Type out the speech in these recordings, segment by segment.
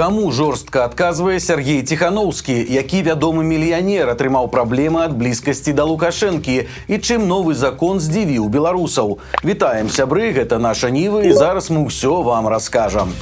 Каму жорстка адказвае Сергей Тихановский, які вядомы мільянер атрымаў праблемы ад блізкасці да Лукашэнкі і чым новы закон здзівіў беларусаў. Вітаем, сябры, гэта наша Нівы, і зараз мы ўсё вам раскажам.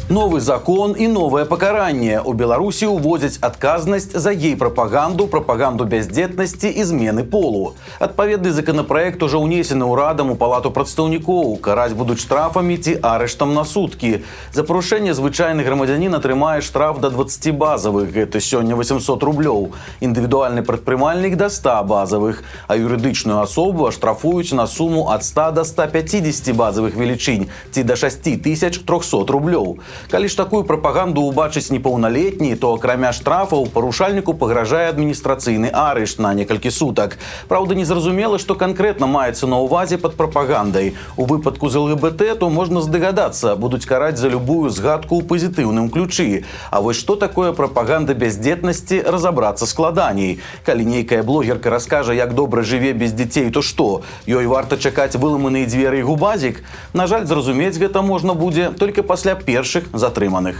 Новы закон і новае пакаранне. У Беларусі ўводзяць адказнасць за гей-прапаганду, прапаганду бяздзетнасці і змены полу. Адпаведны законапраект ужо ўнесены ўрадам у палату прадстаўнікоў. Караць будуць штрафамі ці арыштам на суткі. За парушэнне звычайны грамадзянін атрымае штраф да 20 базавых, гэта сёння 800 рублёў. Індывідуальны прадпрымальнік да 100 базавых, а юрыдычную асобу аштрафуюць на суму ад 100 да 150 базавых велічынь ці да 6300 рублёў. Калі ж такую прапаганду ўбачыць непаўналетні, то акрамя штрафаў парушальніку пагражае адміністрацыйны арышт на некалькі сутак. Праўда, незразумела, што канкрэтна маецца на ўвазе пад прапагандай. У выпадку з ЛГБТ то можна здагадацца, будуць караць за любую згадку ў пазітыўным ключы. А вось што такое прапаганда бяздзетнасці, разабрацца складаней. Калі нейкая блогерка раскажа, як добра жыве без дзяцей, то што? Ёй варта чакаць выламаныя дзверы і губазік? На жаль, зразумець гэта можна будзе толькі пасля першых затрыманых.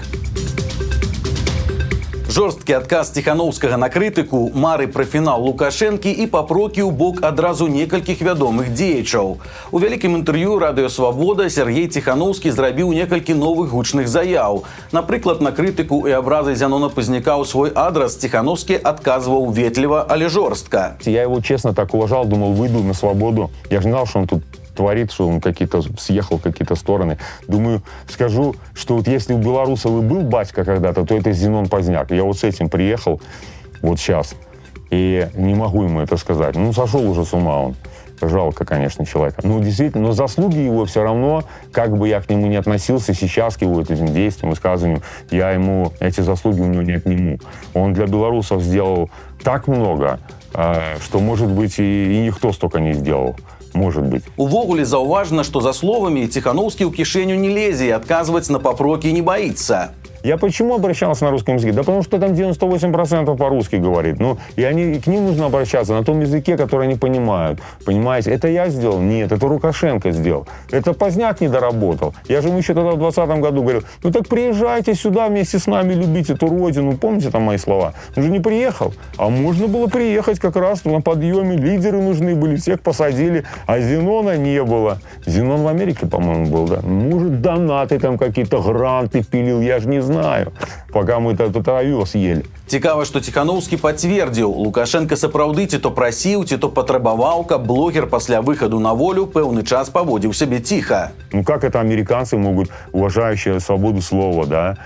Жорсткі адказ Тихановскага на крытыку, мары пра фінал Лукашэнкі і папрокі ў бок адразу некалькіх вядомых дзеячаў. У вялікім інтэрв'ю Радыё Свабода Сергей Тихановскі зрабіў некалькі новых гучных заяў. Напрыклад, на крытыку і абразы Зянона Пазняка ў свой адрас Тихановскі адказваў ветліва, але жорстка. Я его честно так уважал, думал, выйду на свободу. Я же не знал, что он тут творит, что он съехал в какие-то стороны. Думаю, скажу, что вот если у белорусов и был батька когда-то, то это Зенон Позняк. Я вот с этим приехал вот сейчас, и не могу ему это сказать. Ну, сошел уже с ума он. Жалко, конечно, человека. Ну, действительно, но заслуги его все равно, как бы я к нему не относился сейчас, к его этим действиям, высказываниям, я ему эти заслуги у него не отниму. Он для белорусов сделал так много, что, может быть, и никто столько не сделал. Может быть. Увогуле заўважна, што за словамі Тихановскі ў кішэню не лезе і адказваць на папрокі не боится. Я почему обращался на русском языке? Да потому что там 98% по-русски говорит. Ну, и к ним нужно обращаться на том языке, который они понимают. Понимаете, это я сделал? Нет, это Лукашенко сделал. Это Позняк не доработал. Я же ему еще тогда в 2020 году говорил, ну так приезжайте сюда вместе с нами, любите эту родину. Помните там мои слова? Он же не приехал. А можно было приехать как раз на подъеме. Лидеры нужны были, всех посадили. А Зенона не было. Зенон в Америке, по-моему, был, да? Может, донаты там какие-то, гранты пилил, я же не знаю. Пока мы тут овес ели. Цікава, што Тихановскі пацвердзіў, Лукашенко сапраўды ці то прасіў, ці то патрабаваў, каб блогер пасля выхаду на волю пэўны час паводзіў сябе ціха. Ну как это американцы могут, уважающие свободу слова, да,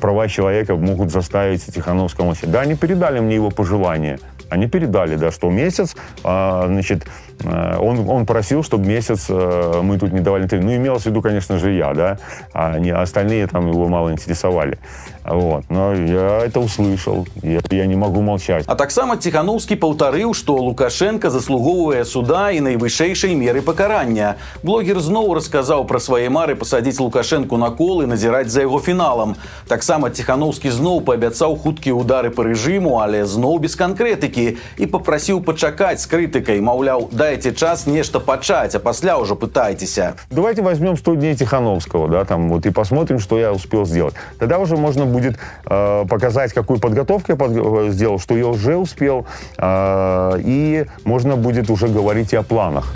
права человека, могут заставить Тихановского молчать? Да, они передали мне его пожелания. Они передали, да, что месяц, значит, он просил, чтобы месяц мы тут не давали интервью. Ну, имелось в виду, конечно же, я, да, а остальные там его мало интересовали. Вот. Но я это услышал, я не могу молчать. А таксама Тихановскі паўтарыў, што Лукашенко заслугоўвае суда і найвышэйшай меры пакарання. Блогер зноў расказаў пра свае мары пасадзіць Лукашэнку на кол і назіраць за яго фіналам. Таксама Тихановскі зноў паабяцаў хуткія ўдары па рэжыму, але зноў без канкрэтыкі, і папрасіў пачакаць з крытыкай, маўляў, дайце час нешта пачаць, а пасля ўжо пытайцеся. Давайте возьмем 100 дней Тихановского, да, там, вот, и посмотрим, что я успел сделать. Тогда уже можно будет показать, какую подготовку я сделал, что я уже успел, и можно будет уже говорить и о планах.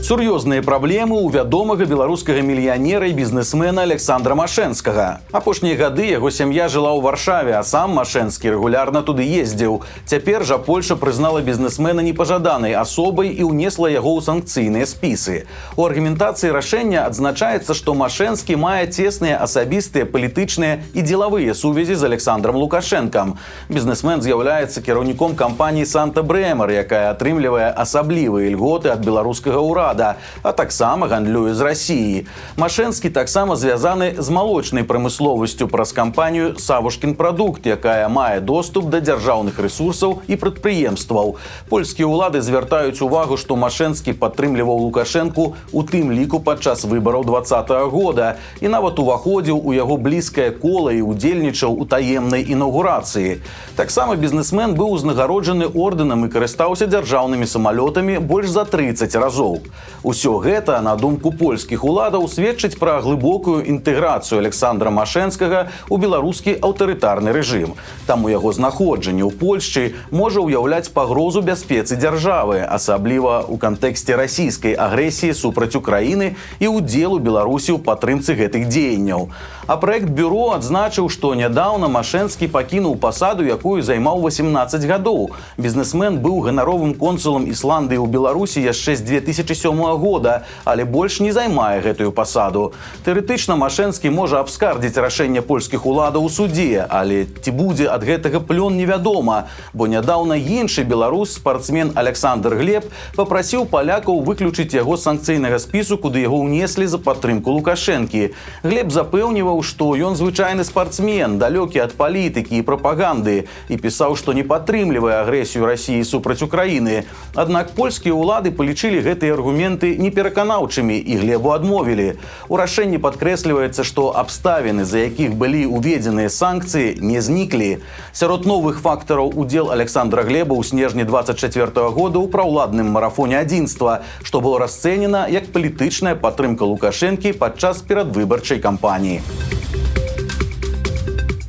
Сур'ёзныя праблемы ў вядомага беларускага мільянера і бізнесмена Александра Машэнскага. Апошнія гады яго сям'я жыла ў Варшаве, а сам Машэнскі рэгулярна туды ездзіў. Цяпер жа Польша прызнала бізнесмена непажаданай асобай і ўнесла яго ў санкцыйныя спісы. У аргументацыі рашэння адзначаецца, што Машэнскі мае цесныя асабістыя, палітычныя і дзелавыя сувязі з Александром Лукашэнкам. Бізнесмен з'яўляецца кіраўніком кампаніі «Санта Брэмер», якая атрымлівае асаблівыя ільготы ад беларускага ўрада, а таксама гандлюе з Расіі. Машэнскі таксама звязаны з малочнай прамысловасцю праз кампанію «Савушкін прадукт», якая мае доступ да дзяржаўных рэсурсаў і прадпрыемстваў. Польскія ўлады звяртаюць увагу, што Машэнскі падтрымліваў Лукашэнку у тым ліку падчас выбараў 2020 года і нават уваходзіў у яго блізкае кола і удзельнічаў у таемнай інаўгурацыі. Таксама бізнесмен быў узнагароджаны ордэнам і карыстаўся дзяржаўнымі самалётамі больш за 30 разоў. Усё гэта, на думку польскіх уладаў, сведчыць пра глыбокую інтэграцыю Александра Машэнскага ў беларускі аўтарытарны рэжым. Таму яго знаходжанне ў Польшчы можа ўяўляць пагрозу бяспецы дзяржавы, асабліва ў кантэксце расійскай агрэсіі супраць Украіны і ўдзелу Беларусі ў падтрымцы гэтых дзеянняў. А праект бюро адзначыў, што нядаўна Машэнскі пакінуў пасаду, якую займаў 18 гадоў. Бізнесмен быў ганаровым консулам Ісландыі ў Беларусі яшчэ з 2007 года, але больш не займае гэтую пасаду. Тэарэтычна Машэнскі можа абскардзіць рашэнне польскіх уладаў у судзе, але ці будзе ад гэтага плён невядома, бо нядаўна іншы беларус, спартсмен Александр Глеб, папрасіў палякаў выключыць яго з санкцыйнага спісу, куды яго ўнеслі за падтрымку Лукашэнкі. Глеб запэўніваў, што ён звычайны спартсмен, далёкі ад палітыкі і прапаганды, і пісаў, што не падтрымлівае агрэсію Расіі супраць Украіны. Аднак польскія ўлады палічылі гэтыя аргументы непераканаўчымі і Глебу адмовілі. У рашэнні падкрэсліваецца, што абставіны, за якіх былі ўведзеныя санкцыі, не зніклі. Сярод новых фактараў удзел Александра Глеба ў снежні 24 года ў праўладным марафоне адзінства, што было расцэнена як палітычная падтрымка Лукашэнкі падчас перадвыбарчай кампаніі.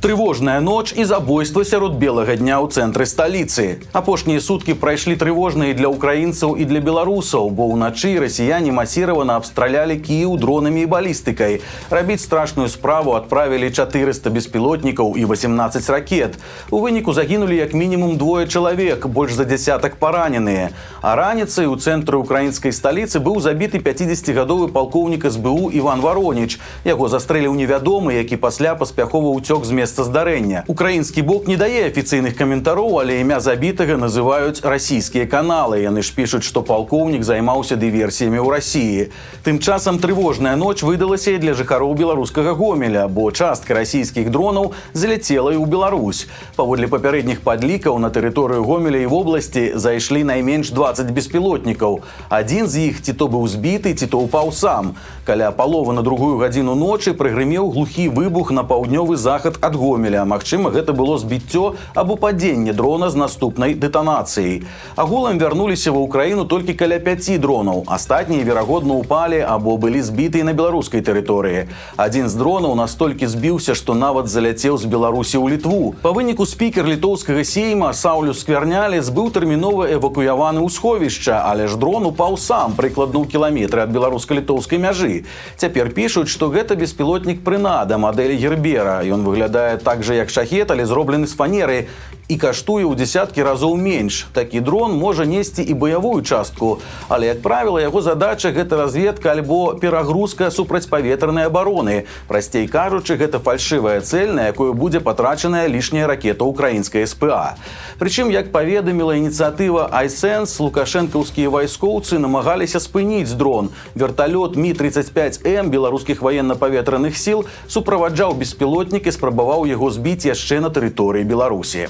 Трывожная ноч і забойства сярод белага дня ў цэнтры сталіцы. Апошнія суткі прайшлі трывожныя для украінцаў і для беларусаў, бо ўначы расіяне масіравана абстралялі Кіеў дронамі і балістыкай. Рабіць страшную справу адправілі 400 беспілотнікаў і 18 ракет. У выніку загінулі як мінімум 2 чалавек, больш за дзясятак параненыя. А раніцай у цэнтры украінскай сталіцы быў забіты 50-гадовы палкоўнік СБУ Іван Вароніч. Яго застрэліў невядомы, які пасля паспяхова ўцёк з месца здарэння. Украінскі бок не дае афіцыйных каментароў, але імя забітага называюць расійскія каналы. Яны ж пішуць, што палкоўнік займаўся дыверсіямі ў Расіі. Тым часам трывожная ноч выдалася і для жыхароў беларускага Гомеля, бо частка расійскіх дронаў заляцела і ў Беларусь. Паводле папярэдніх падлікаў, на тэрыторыю Гомеля і вобласці зайшлі найменш 20 беспілотнікаў. Адзін з іх ці то быў збіты, ці то ўпаў сам. Каля паловы на 2 гадзіну ночы прыгрымеў глухі выбух на паўднёвы захад ад Гомеля. Магчыма, гэта было збіццё або падзенне дрона з наступнай дэтанацыяй. Агулам вярнуліся ва ўкраіну толькі каля 5 дронаў. Астатнія, верагодна, упалі або былі збітыя на беларускай тэрыторыі. Адзін з дронаў настолькі збіўся, што нават заляцеў з Беларусі ў Літву. Па выніку спікер літоўскага сейма Саўлюс Скверняліс быў тэрмінова эвакуяваны ў сховішча, але ж дрон упаў сам прыкладна ў кіламетры ад беларуска-літоўскай мяжы. Цяпер пішуць, што гэта беспілотнік «Прынада» мадэлі «Гербера». Ён выглядае так жа, як шахет, але зроблены з фанеры і каштуе ў дзесяткі разоў менш. Такі дрон можа несці і баявую частку, але, як правіла, яго задача – гэта разведка альбо перагрузка супрацьпаветранай абароны. Прасцей кажучы, гэта фальшывая цэль, на якую будзе патрачаная лішняя ракета ўкраінскай СПА. Прычым, як паведаміла ініцыятыва iSense, лукашэнкаўскія вайскоўцы намагаліся спыніць дрон. Верталёт Ми-35М беларускіх ваенна-паветраных сіл суправаджаў беспілотнік і спрабаваў яго збіць яшчэ на тэрыторыі Беларусі.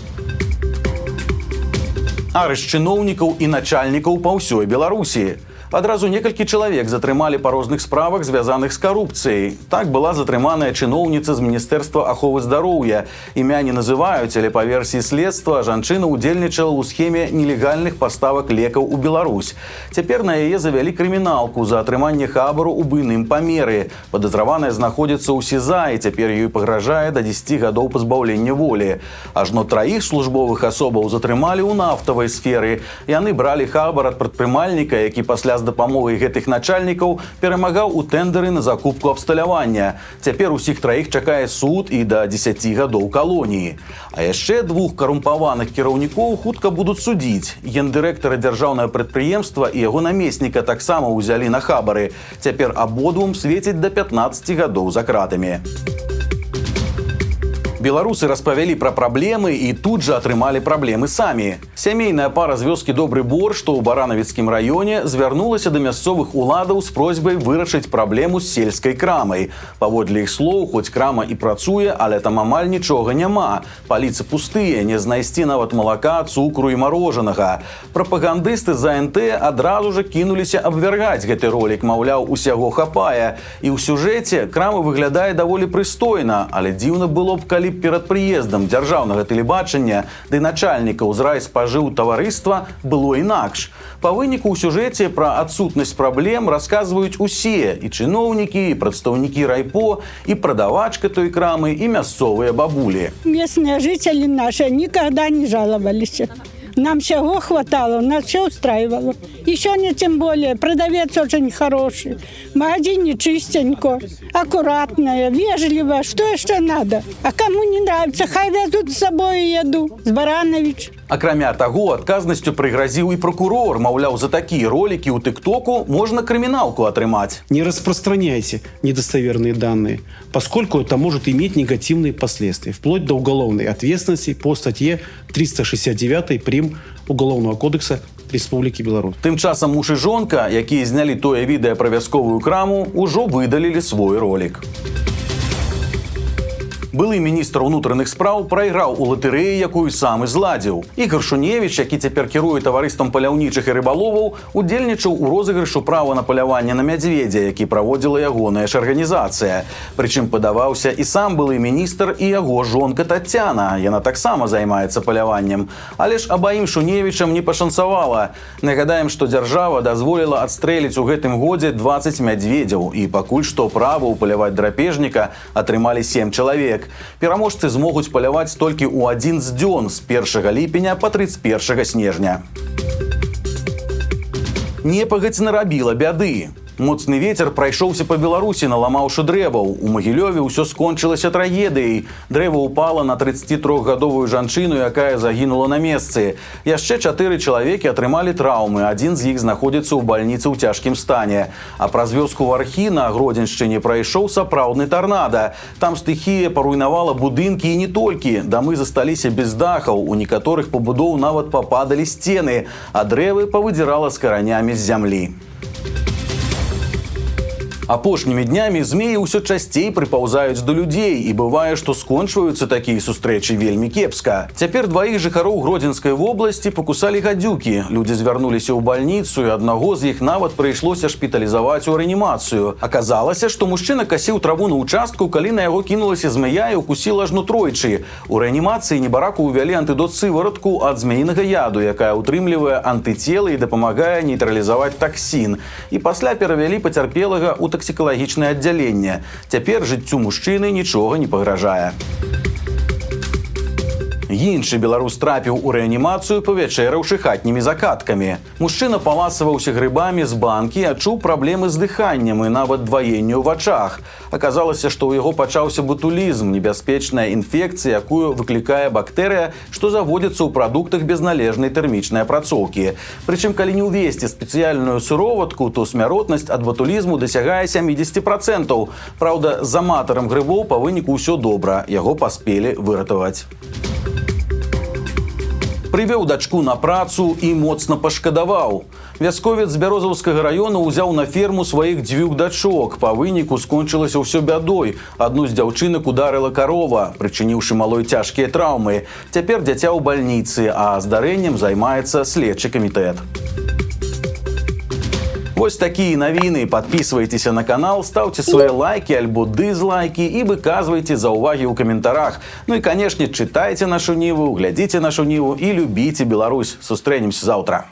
Арышт чыноўнікаў і начальнікаў па ўсёй Беларусі. Адразу некалькі чалавек затрымалі па розных справах, звязаных з карупцыяй. Так была затрыманая чыноўніца з Міністэрства аховы здароўя. Імя не называюць, але па версіі следства жанчына ўдзельнічала ў схеме нелегальных паставак лекаў у Беларусь. Цяпер на яе завялі крыміналку за атрыманне хабару ў буйным памеры. Падазраваная знаходзіцца ў СІЗА, і цяпер ёй пагражае да 10 гадоў пазбаўлення волі. Ажно 3 службовых асобаў затрымалі ў нафтавай сферы. Яны бралі хабар ад прадпрымальніка, які пасля з дапамогай гэтых начальнікаў перамагаў у тэндэры на закупку абсталявання. Цяпер усіх 3 чакае суд і да 10 гадоў калоніі. А яшчэ 2 карумпаваных кіраўнікоў хутка будуць судзіць. Гендырэктара дзяржаўнага прадпрыемства і яго намесніка таксама ўзялі на хабары. Цяпер абодвум свеціць да 15 гадоў за кратамі. Беларусы распавялі пра праблемы і тут жа атрымалі праблемы самі. Сямейная пара з вёскі Добры Бор, што ў Баранавіцкім раёне, звярнулася да мясцовых уладаў з просьбай вырашыць праблему з сельскай крамай. Паводле іх слоў, хоць крама і працуе, але там амаль нічога няма. Паліцы пустыя, не знайсці нават малака, цукру і марожанага. Прапагандысты з АНТ адразу ж кінуліся абвяргаць гэты ролік, маўляў, усяго хапае. І ў сюжэце крама выглядае даволі прыстойна, але дзіўна было б, калі перад прыездам дзяржаўнага тэлебачання ды начальнікаў з райспажывання пажыў таварыства было інакш. Па выніку ў сюжэце пра адсутнасць праблем расказваюць усе, і чыноўнікі, і прадстаўнікі райпо, і прадавачка той крамы, і мясцовыя бабулі. Местные жители наши никогда не жаловались. Нам всего хватало, нас все устраивало. И сегодня тем более, продавец очень хороший, в магазине чистенько, аккуратная, вежливая, что еще надо? А кому не нравится, хай везут с собой еду. С Баранович. Акрамя таго, адказнасцю прыгразіў і прокурор, маўляў, за такія ролики ў тык-току можна крыміналку атрымаць. Не распространяйте недостоверные данные, поскольку это может иметь негативные последствия, вплоть до уголовной ответственности по статье 369 прим. Уголовного кодекса Республики Беларусь. Тым часам муж і жонка, якія знялі тое відэа пра вясковую краму, ужо выдалілі свой ролик. Былы міністр унутраных спраў прайграў у латарэі, якую сам і зладзіў. Ігор Шуневіч, які цяпер кіруе таварыствам паляўнічых і рыбаловаў, удзельнічаў у розыгрышу права на паляванне на мядзведзя, які праводзіла ягоная ж арганізацыя. Прычым падаваўся і сам былы міністр, і яго жонка Тацяна. Яна таксама займаецца паляваннем. Але ж абаім Шуневічам не пашанцавала. Нагадаем, што дзяржава дазволіла адстрэліць у гэтым годзе 20 мядзведзяў, і пакуль што права ўпаляваць драпежніка атрымалі 7 чалавек. Пераможцы змогуць паляваць толькі ў адзін з дзён з 1 ліпеня па 31 снежня. Непагадзь нарабіла бяды. Моцны вецер прайшоўся па Беларусі, наламаўшы дрэваў. У Магілёве ўсё скончылася трагедыяй. Дрэва ўпала на 33-гадовую жанчыну, якая загінула на месцы. Яшчэ 4 чалавекі атрымалі траўмы, адзін з іх знаходзіцца ў бальніцы ў цяжкім стане. А праз вёску Вархі на Гродзеншчыне прайшоў сапраўдны тарнада. Там стыхія паруйнавала будынкі і не толькі. Дамы засталіся без дахаў, у некаторых пабудоў нават пападалі сцены, а дрэвы павыдзірала з каранямі з зямлі. Апошнімі днямі змеі ўсё часцей прыпаўзаюць да людзей, і бывае, што скончваюцца такія сустрэчы вельмі кепска. Цяпер 2 жыхароў Гродзенскай вобласці пакусалі гадзюкі. Людзі звярнуліся ў бальніцу, і аднаго з іх нават прыйшлося шпіталізаваць у рэанімацыю. Аказалася, што мужчына касіў траву на участку, калі на яго кінулася змяя і укусіла ажно тройчы. У рэанімацыі небараку ўвялі антыдот-сываратку ад змяінага яду, якая ўтрымлівае антыцелы і дапамагае нейтралізаваць таксін. І пасля перавялі пацярпелага ў таксікалагічнае аддзяленне. Цяпер жыццю мужчыны нічога не пагражае. Іншы беларус трапіў у рэанімацыю, павячэраўшы хатнімі закаткамі. Мужчына паласаваўся грыбамі з банкі, адчуў праблемы з дыханнем і нават дваенне ў вачах. Аказалася, што ў яго пачаўся ботулізм, небяспечная інфекцыя, якую выклікае бактэрыя, што заводзіцца ў прадуктах без належнай тэрмічнай апрацоўкі. Прычым, калі не ўвесці спецыяльную сыроватку, то смяротнасць ад ботулізму дасягае 70%. Праўда, з аматарам грыбоў па выніку ўсё добра, яго паспелі выратаваць. Прывёў дачку на працу і моцна пашкадаваў. Вясковец з Бярозаўскага раёна ўзяў на ферму сваіх 2 дачок. Па выніку скончылася ўсё бядой. Адну з дзяўчынак ударыла карова, прычыніўшы малой цяжкія траўмы. Цяпер дзіця ў бальніцы, а здарэннем займаецца следчы камітэт. Вось такія навіны. Подписывайтеся на канал, ставьте свои лайки альбо дизлайки и выказывайте заўвагі ў каментарах. Ну и, конечно, читайте нашу Ниву, глядите нашу Ниву и любите Беларусь. Сустрэнемся завтра.